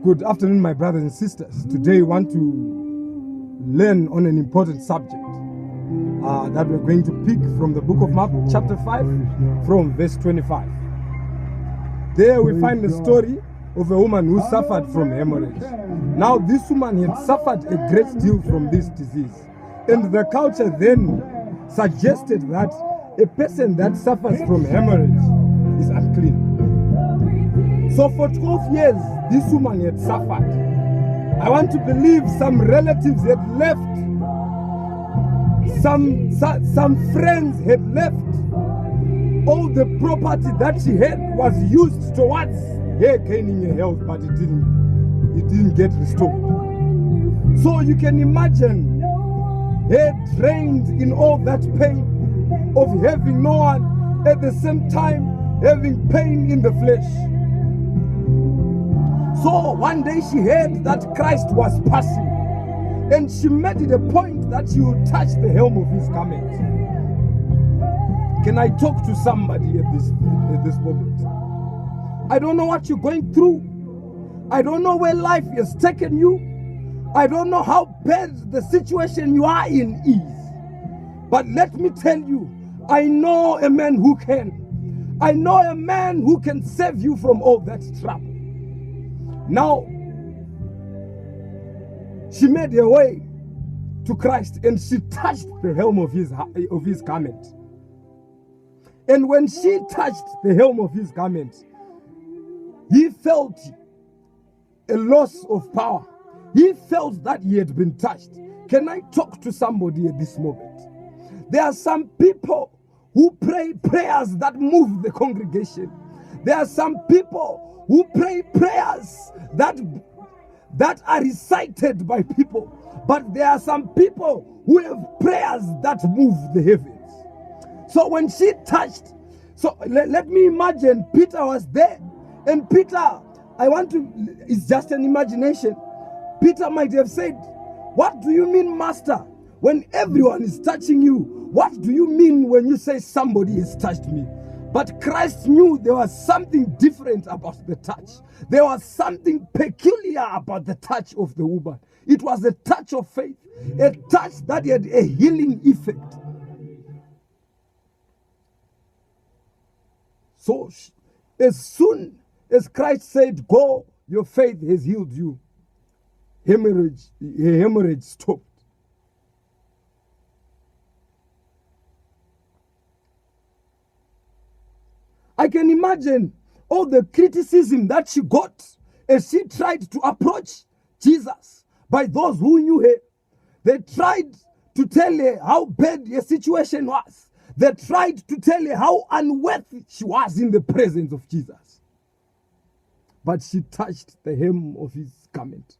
Good afternoon, my brothers and sisters. Today we want to learn on an important subject that we're going to pick from the book of Mark, chapter 5, from verse 25. There we find the story of a woman who suffered from hemorrhage. Now this woman had suffered a great deal from this disease. And the culture then suggested that a person that suffers from hemorrhage is unclean. So for 12 years, this woman had suffered. I want to believe some relatives had left. Some friends had left. All the property that she had was used towards her gaining her health, but it didn't get restored. So you can imagine her drained in all that pain of having no one, at the same time having pain in the flesh. So one day she heard that Christ was passing, and she made it a point that she would touch the hem of his garment. Can I talk to somebody at this moment? I don't know what you're going through. I don't know where life has taken you. I don't know how bad the situation you are in is. But let me tell you, I know a man who can. I know a man who can save you from all that trouble. Now, she made her way to Christ and she touched the hem of his garment. And when she touched the hem of his garment, he felt a loss of power. He felt that he had been touched. Can I talk to somebody at this moment? There are some people who pray prayers that move the congregation. There are some people who pray prayers that are recited by people. But there are some people who have prayers that move the heavens. So when she touched, let me imagine Peter was there. And Peter, it's just an imagination. Peter might have said, "What do you mean, Master? When everyone is touching you, what do you mean when you say somebody has touched me?" But Christ knew there was something different about the touch. There was something peculiar about the touch of the woman. It was a touch of faith, a touch that had a healing effect. So as soon as Christ said, "Go, your faith has healed you," hemorrhage stopped. I can imagine all the criticism that she got as she tried to approach Jesus by those who knew her. They tried to tell her how bad her situation was. They tried to tell her how unworthy she was in the presence of Jesus. But she touched the hem of his garment.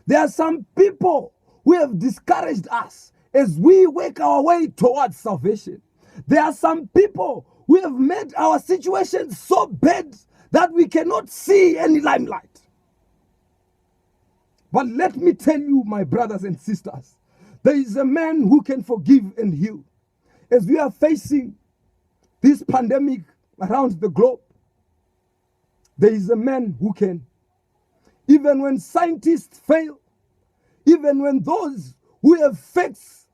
There are some people who have discouraged us as we work our way towards salvation. There are some people who have made our situation so bad that we cannot see any limelight. But let me tell you, my brothers and sisters, there is a man who can forgive and heal. As we are facing this pandemic around the globe, there is a man who can. Even when scientists fail, even when those who have facts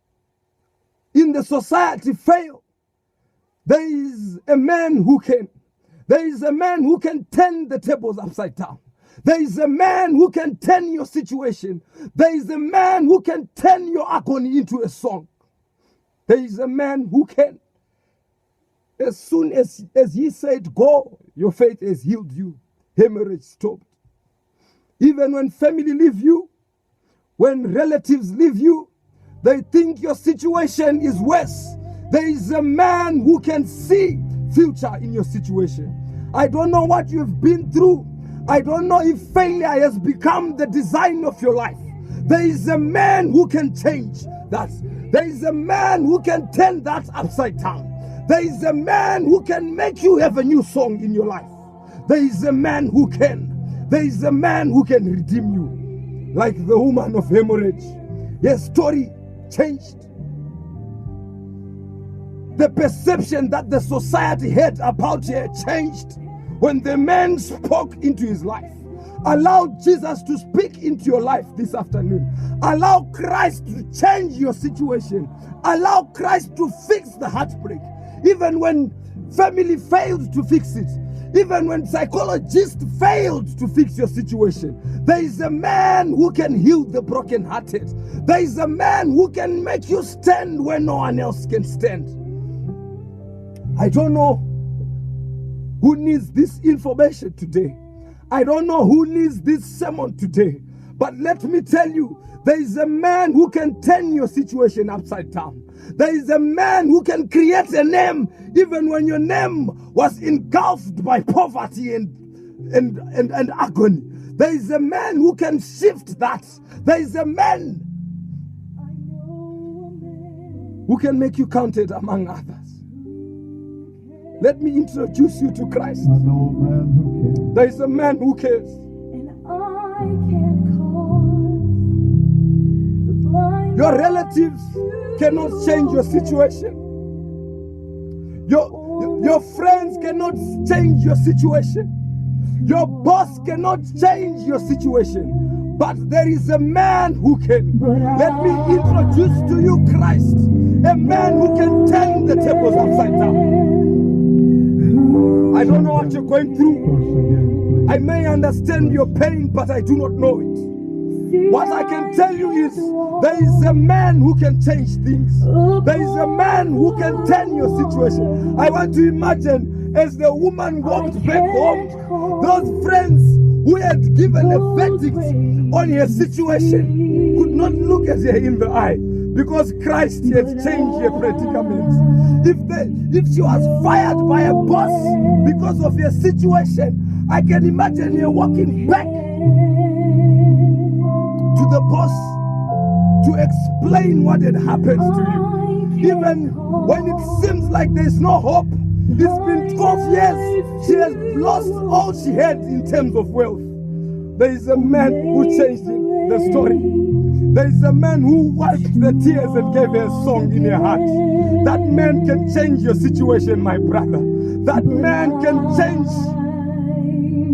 in the society fail, there is a man who can. There is a man who can turn the tables upside down. There is a man who can turn your situation. There is a man who can turn your agony into a song. There is a man who can. As soon as he said, "Go, your faith has healed you," hemorrhage stopped. Even when family leave you, when relatives leave you, they think your situation is worse. There is a man who can see future in your situation. I don't know what you've been through. I don't know if failure has become the design of your life. There is a man who can change that. There is a man who can turn that upside down. There is a man who can make you have a new song in your life. There is a man who can. There is a man who can redeem you. Like the woman of hemorrhage. Her story changed. The perception that the society had about her changed when the man spoke into his life. Allow Jesus to speak into your life this afternoon. Allow Christ to change your situation. Allow Christ to fix the heartbreak. Even when family failed to fix it, even when psychologists failed to fix your situation, there is a man who can heal the brokenhearted. There is a man who can make you stand where no one else can stand. I don't know who needs this information today. I don't know who needs this sermon today. But let me tell you, there is a man who can turn your situation upside down. There is a man who can create a name even when your name was engulfed by poverty and agony. There is a man who can shift that. There is a man who can make you counted among others. Let me introduce you to Christ. I know a man who cares. There is a man who cares. And I can cause the blind Your relatives cannot change your situation. Your friends cannot change your situation. Your boss cannot change your situation. But there is a man who can. Let me introduce to you Christ, a man who can turn the tables upside down. I don't know what you're going through. I may understand your pain, but I do not know it. What I can tell you is there is a man who can change things. There is a man who can turn your situation. I want to imagine as the woman walked back home, those friends who had given a verdict on her situation could not look at her in the eye, because Christ had changed her predicament. If she was fired by a boss because of her situation, I can imagine her walking back to the boss to explain what had happened to you. Even when it seems like there's no hope, it's been 12 years, she has lost all she had in terms of wealth. There is a man who changed the story. There is a man who wiped the tears and gave her a song in her heart. That man can change your situation, my brother. That man can change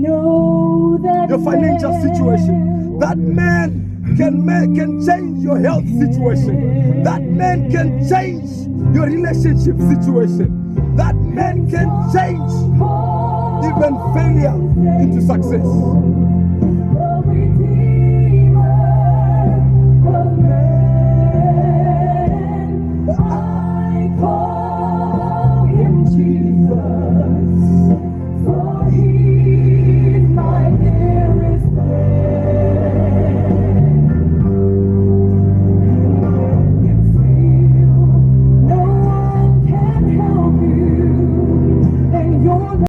your financial situation. That man can change your health situation. That man can change your relationship situation. That man can change even failure into success.